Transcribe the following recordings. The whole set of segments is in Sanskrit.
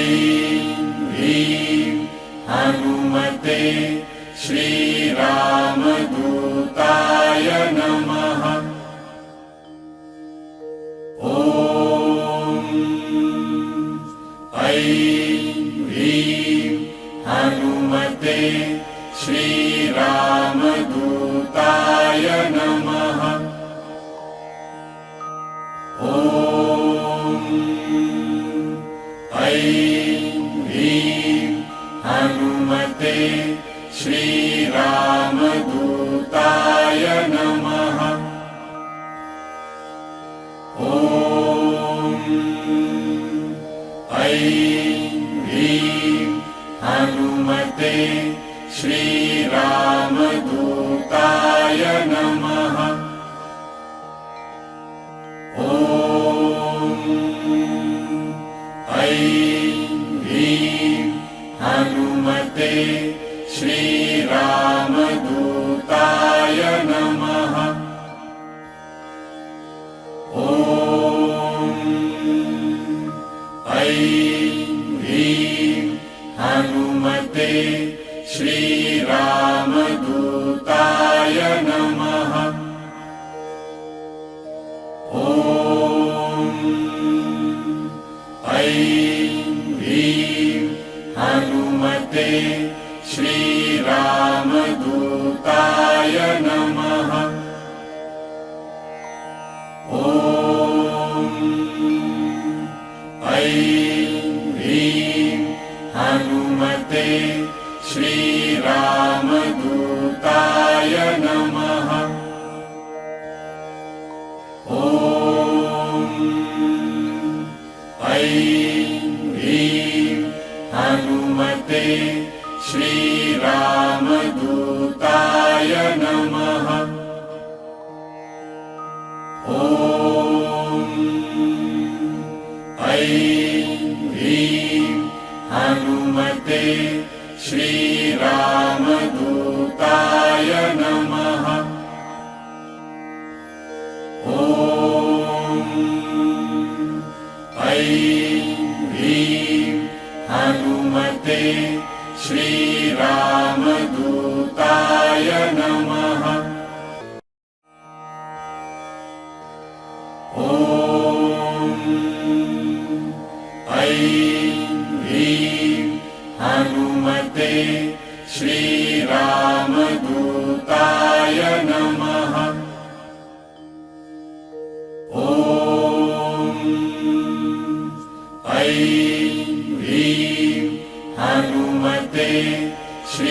ऐं ह्रीं हनुमते श्रीरामदूताय नमः। ॐ ऐं ह्रीं हनुमते श्रीरामदूताय नमः। ॐ ऐं ह्रीं हनुमते श्रीरामदूताय नमः। ॐ ऐं ह्रीं हनुमते श्रीरामदूताय नमः। ॐ ऐं ह्रीं हनुमते श्रीरामदूताय नमः। ॐ ऐं ह्रीं हनुमते श्रीरामदूताय नमः। ॐ ऐं ह्रीं हनुमते श्रीरामदूताय नमः। ॐ ऐं ह्रीं हनुमते श्रीरामदूताय नमः। ॐ ऐं ह्रीं हनुमते श्रीरामदूताय नमः। ॐ ऐं ह्रीं हनुमते श्रीरामदूताय नमः। ॐ ऐं ह्रीं हनुमते श्रीरामदूताय नमः। ॐ ऐं ह्रीं हनुमते श्रीरामदूताय नमः। ॐ ऐं ह्रीं हनुमते श्रीरामदूताय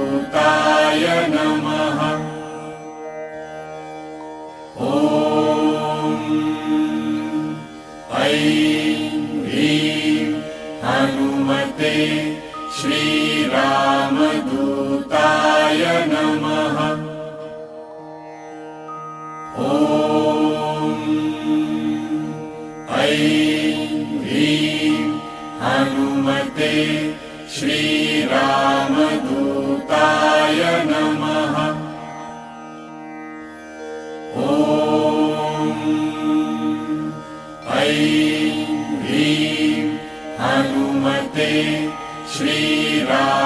ऐं ह्रीं हनुमते श्रीरामदूताय नमः। ऐं ह्रीं हनुमते श्रीरामदूताय नमः। ऐं ह्रीं हनुमते श्रीरामदूताय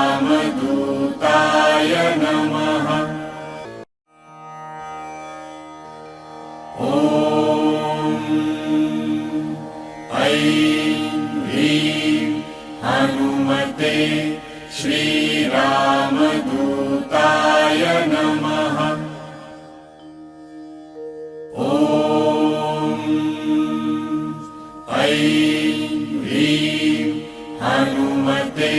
नमः। ऐं ह्रीं हनुमते श्रीरामदूताय नमः। ऐं ह्रीं हनुमते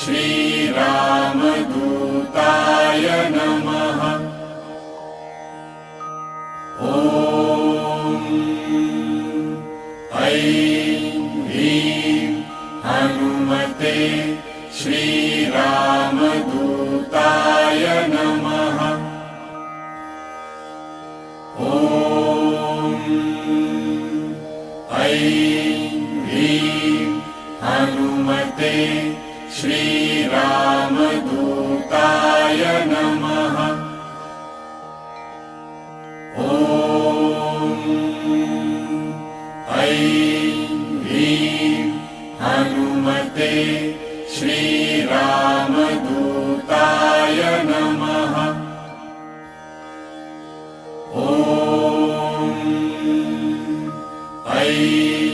श्रीरामदूताय नमः। ऐं ह्रीं हनुमते श्रीरामदूताय नमः। ऐं ह्रीं हनुमते श्रीरामदूताय नमः। ऐं ह्रीं हनुमते श्रीरामदूताय नमः। ऐं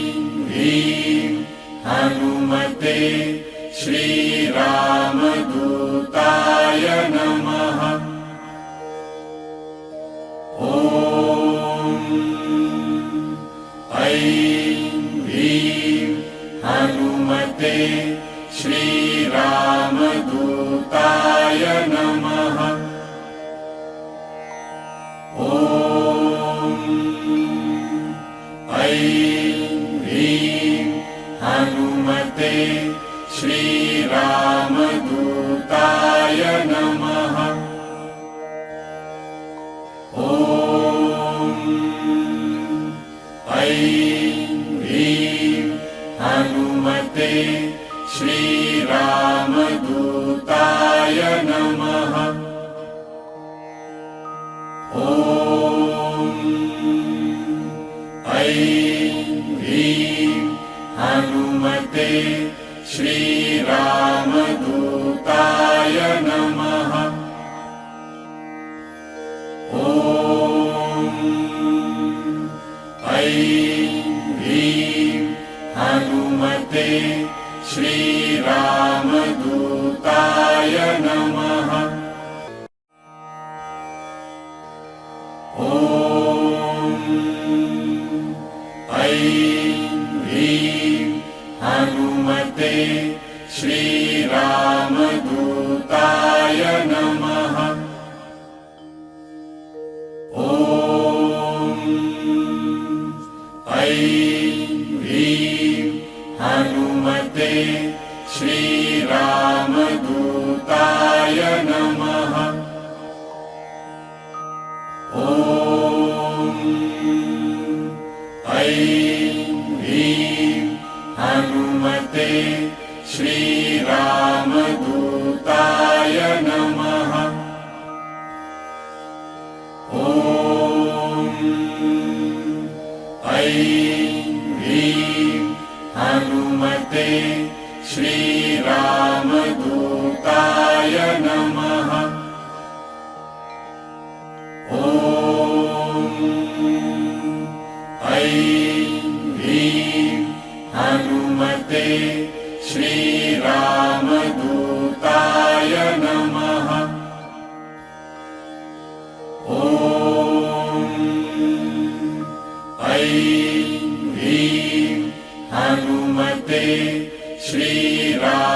ह्रीं हनुमते श्रीरामदूताय नमः। ऐं ह्रीं हनुमते श्रीरामदूताय नमः। ऐं ह्रीं हनुमते श्रीरामदूताय नमः। ऐं ह्रीं हनुमते श्रीरामदूताय नमः। ऐं ह्रीं हनुमते श्रीरामदूताय नमः। ऐं ह्रीं हनुमते श्रीरामदूताय नमः। ऐं ह्रीं हनुमते श्रीरामदूताय नमः। ऐं ह्रीं हनुमते श्रीरामदूताय नमः। ऐं ह्रीं हनुमते श्रीरामदूताय नमः। ऐं ह्रीं हनुमते श्रीरामदूताय नमः। ऐं ह्रीं हनुमते श्रीरामदूताय नमः। ऐं ह्रीं हनुमते श्रीरामदूताय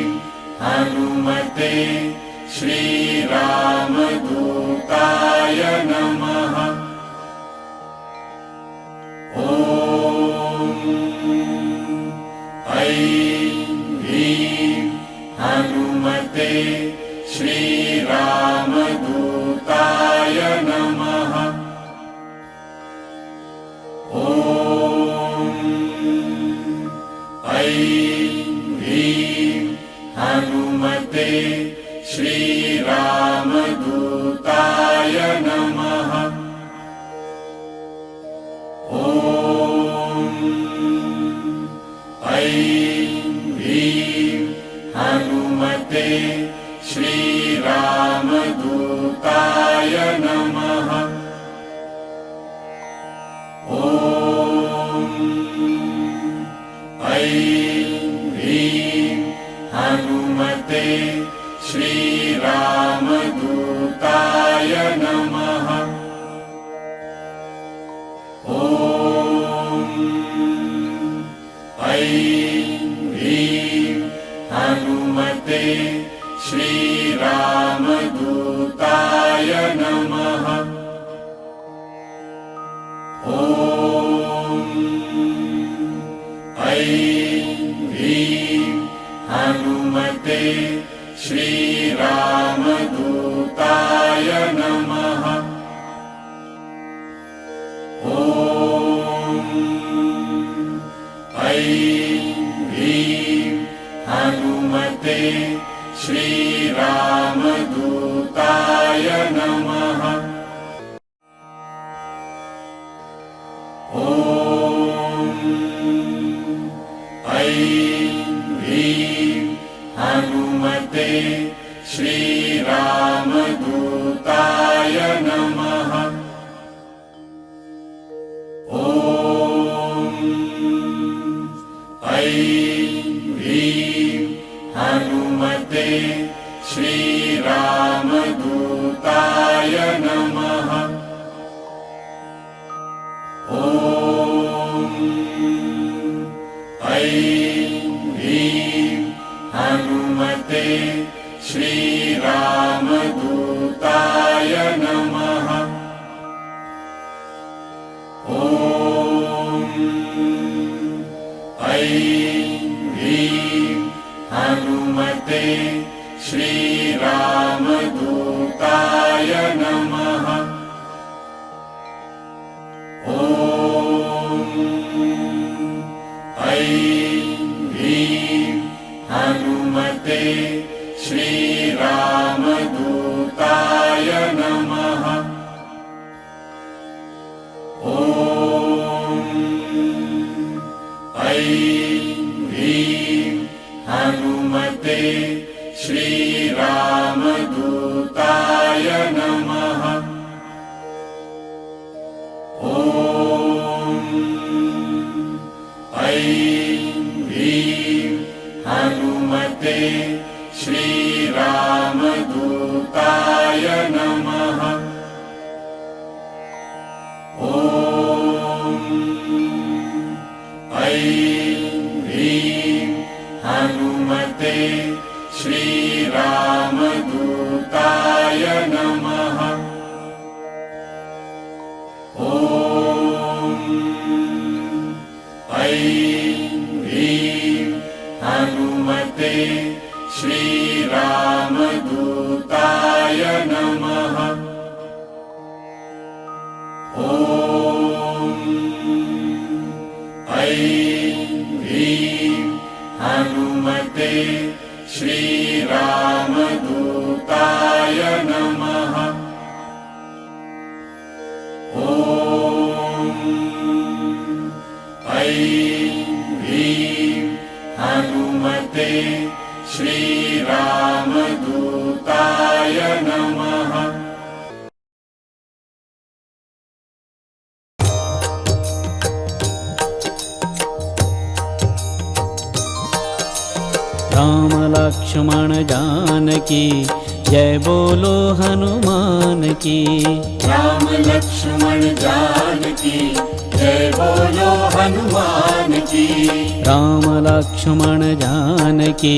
हनुमते श्रीरामदूताय नमः। ॐ ऐं ह्रीं हनुमते श्रीरामदूताय नमः। ॐ ऐं ह्रीं हनुमते श्रीरामदूताय नमः। ॐ ऐं ह्रीं हनुमते श्रीरामदूताय नमः। ॐ ऐं ह्रीं हनुमते श्रीरामदूताय नमः। ॐ ऐं ह्रीं हनुमते श्रीरामदूताय नमः। ॐ ऐं ह्रीं हनुमते श्रीरामदूताय नमः। ॐ ऐं ह्रीं हनुमते श्रीरामदूताय नमः। ॐ ऐं ह्रीं हनुमते श्रीरामदूताय नमः। ॐ ऐं ह्रीं हनुमते श्रीरामदूताय नमः। ॐ ऐं ह्रीं हनुमते श्रीरामदूताय नमः। ॐ ऐं ह्रीं हनुमते श्रीरामदूताय नमः। ॐ ऐं ह्रीं हनुमते श्रीरामदूताय नमः। ॐ ऐं ह्रीं हनुमते श्रीरामदूताय नमः। ॐ ऐं ह्रीं हनुमते श्रीरामदूताय नमः। ॐ ऐं ह्रीं हनुमते श्रीरामदूताय नमः। ॐ ऐं ह्रीं हनुमते श्रीरामदूताय नमः। ॐ ऐं ह्रीं हनुमते श्रीरामदूताय नमः। ॐ ऐं ह्रीं हनुमते श्रीरामदूताय नमः। राम लक्ष्मण जानकी जय बोलो हनुमान की। राम लक्ष्मण जानकी जय बोलो हनुमान की। राम लक्ष्मण जानकी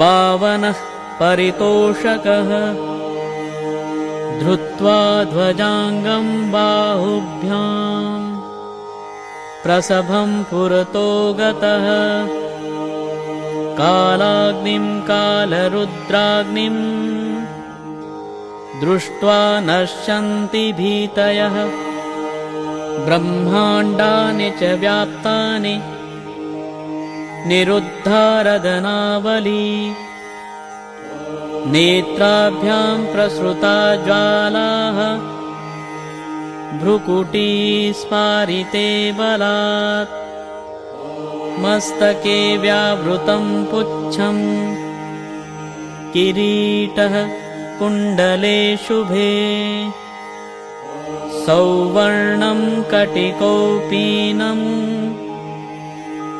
पावनः परितोषकः धृत्वा ध्वजाङ्गं बाहुभ्याम् प्रसभं पुरतो गतः कालाग्निं कालरुद्राग्निं दृष्ट्वा नश्यन्ति भीतयः ब्रह्माण्डानि च व्याप्तानि निरुद्धारदनावली नेत्राभ्यां प्रसृता ज्वालाः भ्रुकुटी स्फारिते बलात् मस्तके व्यावृतं पुच्छं किरीटः कुण्डले शुभे सौवर्णं कटिकौपीनं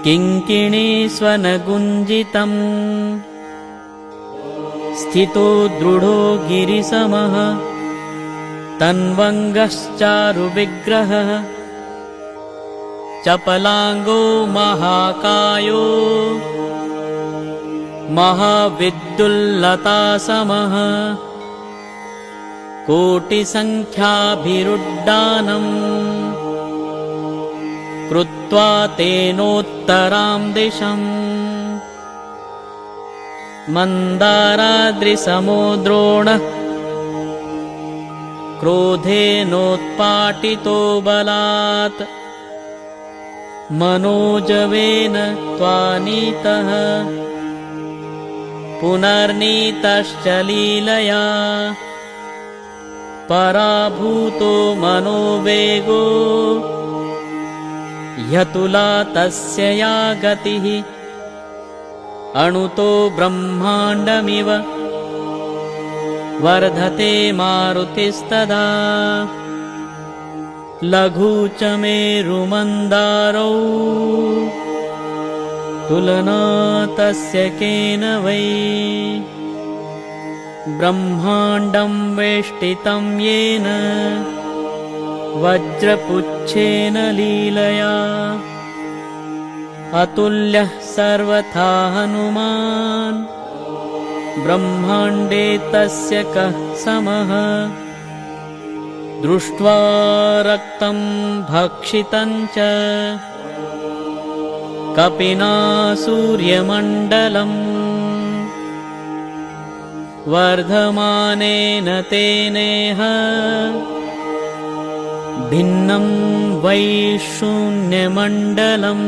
किङ्किणीस्वनगुञ्जितम् स्थितो दृढो गिरिसमः तन्वङ्गश्चारुविग्रहः चपलाङ्गो महाकायो महाविद्युल्लतासमः कोटिसङ्ख्याभिरुड्डानम् कृत्वा तेनोत्तरां दिशम् मन्दाराद्रिसमो द्रोणः क्रोधेनोत्पाटितो बलात् मनोजवेन त्वानीतः पुनर्नीतश्च लीलया पराभूतो मनोवेगो ह्यतुला तस्य या गतिः अणुतो ब्रह्माण्डमिव वर्धते मारुतिस्तदा लघु च मेरुमन्दारौ तुलना तस्य केन वै ब्रह्माण्डं वेष्टितं येन वज्रपुच्छेन लीलया अतुल्यः सर्वथा हनुमान् ब्रह्माण्डे तस्य कः समः दृष्ट्वा रक्तं भक्षितं च कपिना सूर्यमण्डलम् वर्धमानेन तेनेह भिन्नं वै शून्यमण्डलम्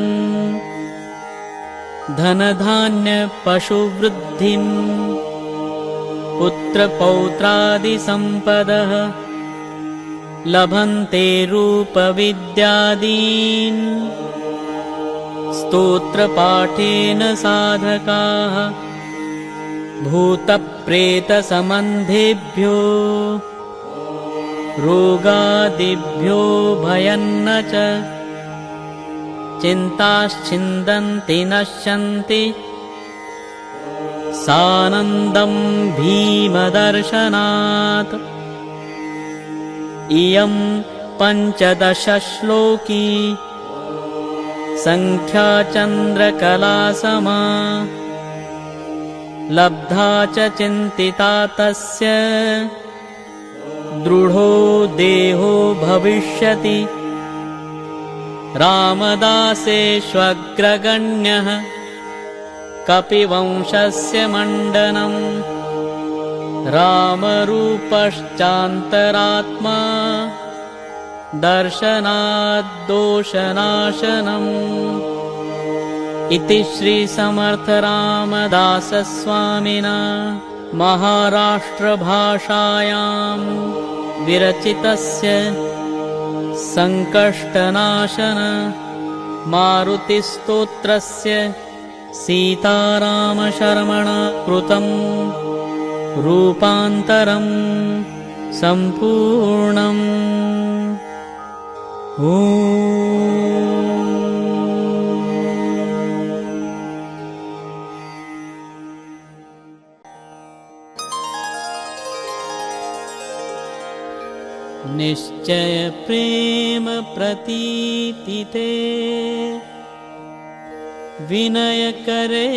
धनधान्यपशुवृद्धिं पुत्रपौत्रादिसम्पदः लभन्ते रूपविद्यादीन् स्तोत्रपाठेन साधकाः भूतप्रेतसम्बन्धेभ्यो रोगादिभ्यो भयन्न च चिन्ताश्छिन्दन्ति नश्यन्ति सानन्दं भीमदर्शनात् इयं 15 श्लोकी संख्या चन्द्रकलासमा लब्धा च चिन्तिता तस्य दृढो देहो भविष्यति रामदासेष्वग्रगण्यः कपिवंशस्य मण्डनम् रामरूपश्चान्तरात्मा दर्शनाद्दोषनाशनम् इति श्रीसमर्थरामदासस्वामिना महाराष्ट्रभाषायां विरचितस्य संकष्टनाशन मारुतिस्तोत्रस्य सीतारामशर्मणा कृतं रूपान्तरं सम्पूर्णम्। निश्चय प्रेम प्रतीतिते विनय करे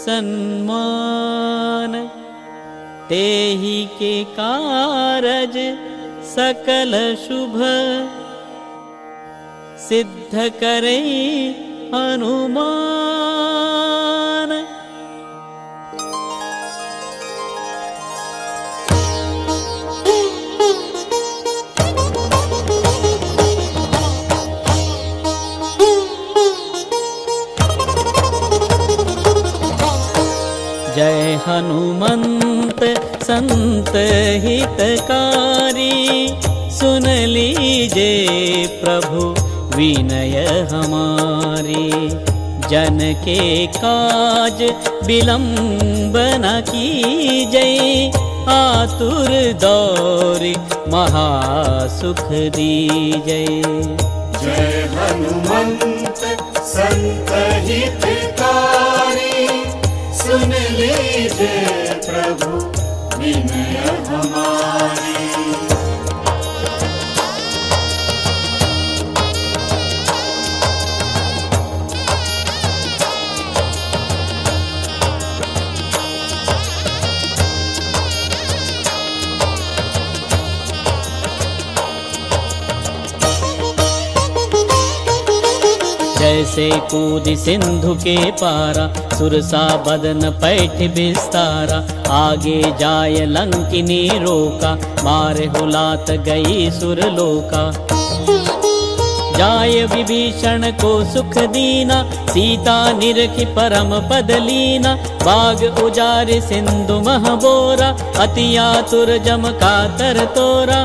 सन्मान, तेहि के कारज सकल शुभ, सिद्ध करे हनुमान। जय हनुमंत संत हितकारी, सुन लीजे प्रभु विनय हमारी। जन के काज विलंब न कीजय, आतुर दौरि महासुख दीजय। जय हनुमंत संत हितकारी, सुन लीजे प्रभु विनय हमारी। जैसे कूद सिंधु के पारा, सुरसा बदन पैठ बिस्तारा। आगे जाय लंकिनी रोका, मारे हुलात गई सुरलोका। जाय विभीषण को सुख दीना, सीता निरखि परम पद लीना। बाग उजारे सिंधु महबोरा, अति आतुर जम कातर तोरा।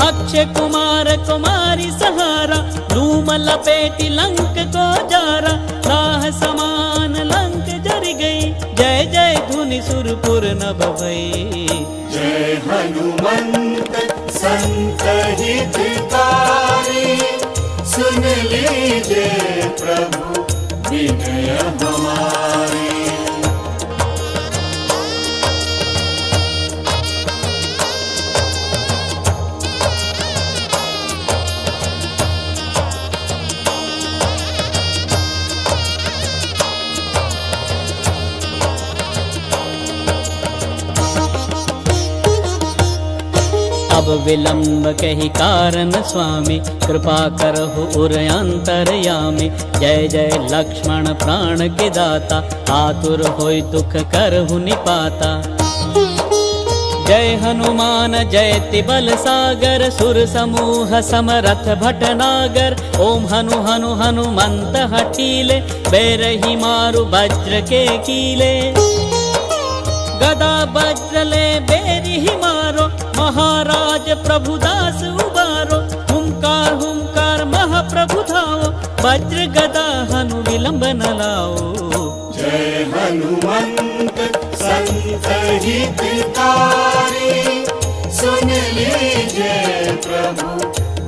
अक्षय कुमार कुमारी सहारा, लूम लपेटी लंक को जारा। राह समान लंक जर गई, जय जय धुनि सुरपुर नभ भई। जय हनुमंत संत हितकारी, सुन लीजे प्रभु विनय हमारी। अब विलंब कही कारण स्वामी, कृपा करहु उर अंतरयामी। जय जय लक्ष्मण प्राण के दाता, आतुर होय दुख करहु निपाता। जय हनुमान जयति बल सागर, सुर समूह समरथ भटनागर। ओम हनु हनु हनुमंत हठीले, बैरही मारु वज्र के कीले। गदा वज्र ले बेरी मारो, महाराज प्रभुदास उबारो। हुंकार हुंकार महाप्रभु धाओ, वज्र गदा हनु विलंब न लाओ। जय हनुमंत संत हितकारी, सुन लीजे प्रभु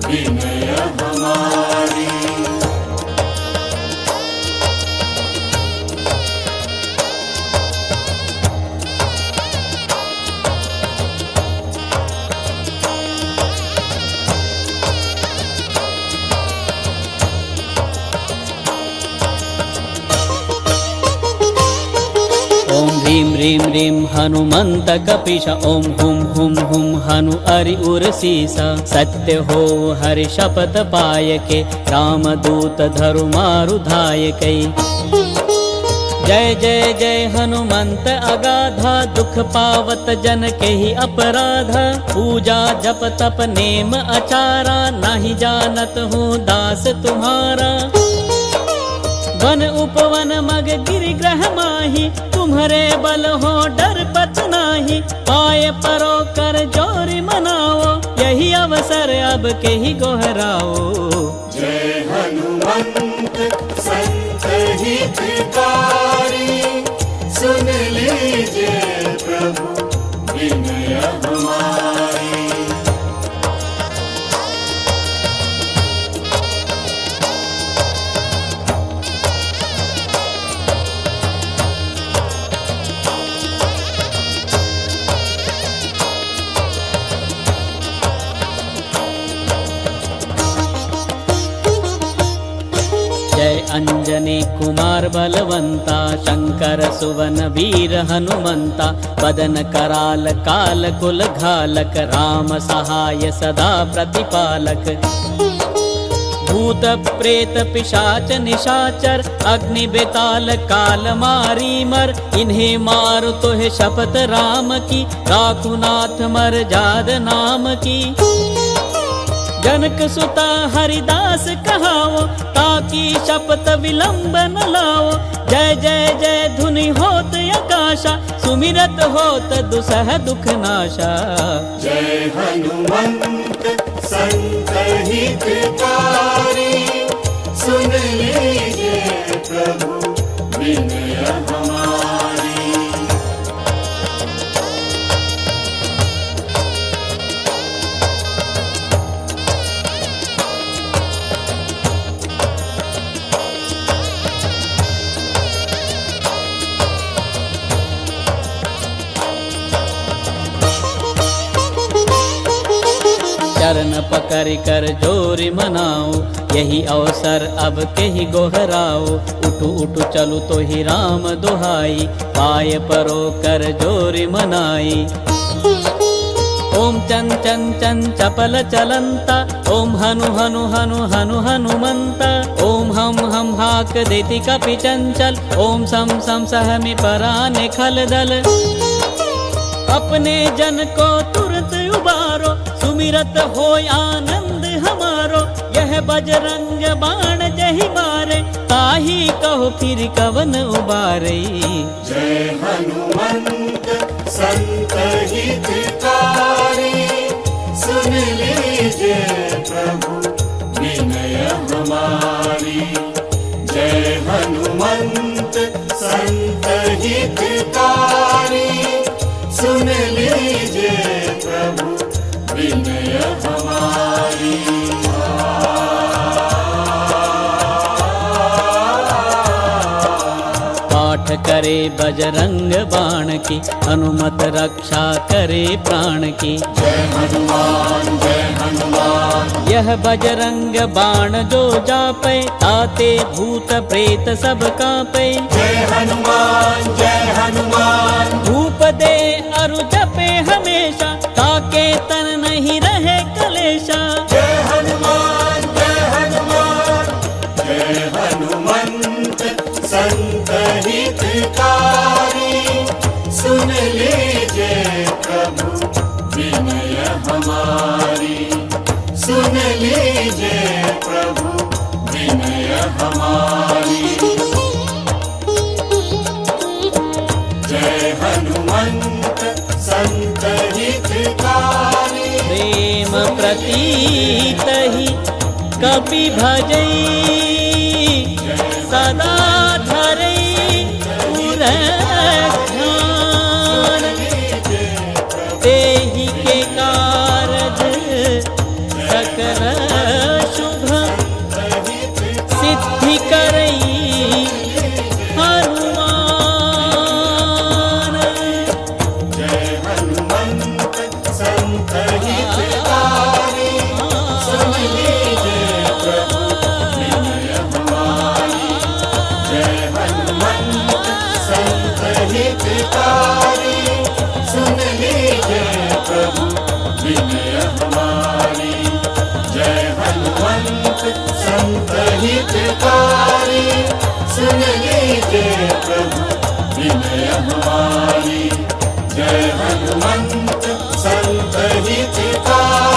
विनय हमारी। ओम ह्रीं ह्रीं ह्रीं हनुमंत कपीश, ओम हुम हुम हुम हनु अरि उर सीसा। सत्य हो हरि शपथ पाय के, रामदूत धरु मारु धाय कै। जय जय जय हनुमंत अगाधा, दुख पावत जन के ही अपराधा। पूजा जप तप नेम अचारा, नहीं जानत हूँ दास तुम्हारा। वन उपवन मग गिरि ग्रह माही, तुम्हारे बल हो डर पत नाही। पाए परो कर जोरी मनाओ, यही अवसर अब के ही गोहराओ। जय हनुमंत संत हितकारी, सुन लीजे प्रभु विनय हमारी। अंजनी कुमार बलवंता, शंकर सुवन वीर हनुमंता, बदन कराल काल कुल घालक, राम सहाय सदा प्रतिपालक। भूत प्रेत पिशाच निशाचर, अग्नि बेताल काल मारी मर, इन्हें मार तो है शपथ राम की, राखुनाथ मर जाद नाम की। जनक सुता हरिदास कहाओ, ताकि शपथ विलंब न लाओ, जय जय जय धुनि होत आकाशा, सुमिरत होत दुसह दुख नाशा। जय हनुमंत संत हितकारी, सुन लीजिए प्रभु विनय हमारी। चरण पकड़ कर जोरी मनाओ, यही अवसर अब के ही गोहराओ। उठू उठू चलू तो ही राम दुहाई, पाय परो कर जोरी मनाई। ओम चन चन चन चपल चलंता, ओम हनु हनु हनु हनु हनुमंता, ओम हम हाक देती कपि चंचल, ओम सम सम सहमि पराने खल दल। अपने जन को तुरंत उबारो, सुमिरत हो आनंद हमारो, यह बजरंग बाण जहि मारे, ताही कहो फिर कवन उबारे। जय हनुमंत संत हितकारी, सुन लीजिए प्रभु विनय हमारी। जय हनुमंत संत हितकारी, सुन लीजिए प्रभु विनय हमारी। पाठ करे बजरंग बाण की, हनुमत रक्षा करे प्राण की। जय हनुमान जय हनुमान, यह बजरंग बाण जो जापे, ताते भूत प्रेत सब कांपे। जय हनुमान जय हनुमान, धूप दे अरु जपे हमेशा, ताके तन नहीं रहे कलेशा। जय हनुमान जय हनुमान। जय हनुमंत संत हितकारी, सुन लीजिए प्रभु विनय हमारी। सुन लीजिए प्रभु विनय हमारी। जय हनुमंत संत हितकारी, प्रेम प्रतीत ही कपि भजई, सदा धरई उर ध्यान। तेहि के कारज सकल शुभ, सिद्धि करई हनुमान। जय हनुमंत संत हितकारी, सुन लीजिए प्रभु विनय हमारी। जय हनुमंत संत हितकारी, सुन लीजिए प्रभु विनय हमारी। जय हनुमंत संत हितकारी, सुन लीजिए प्रभु विनय हमारी। जय हनुमंत संत हितकारी।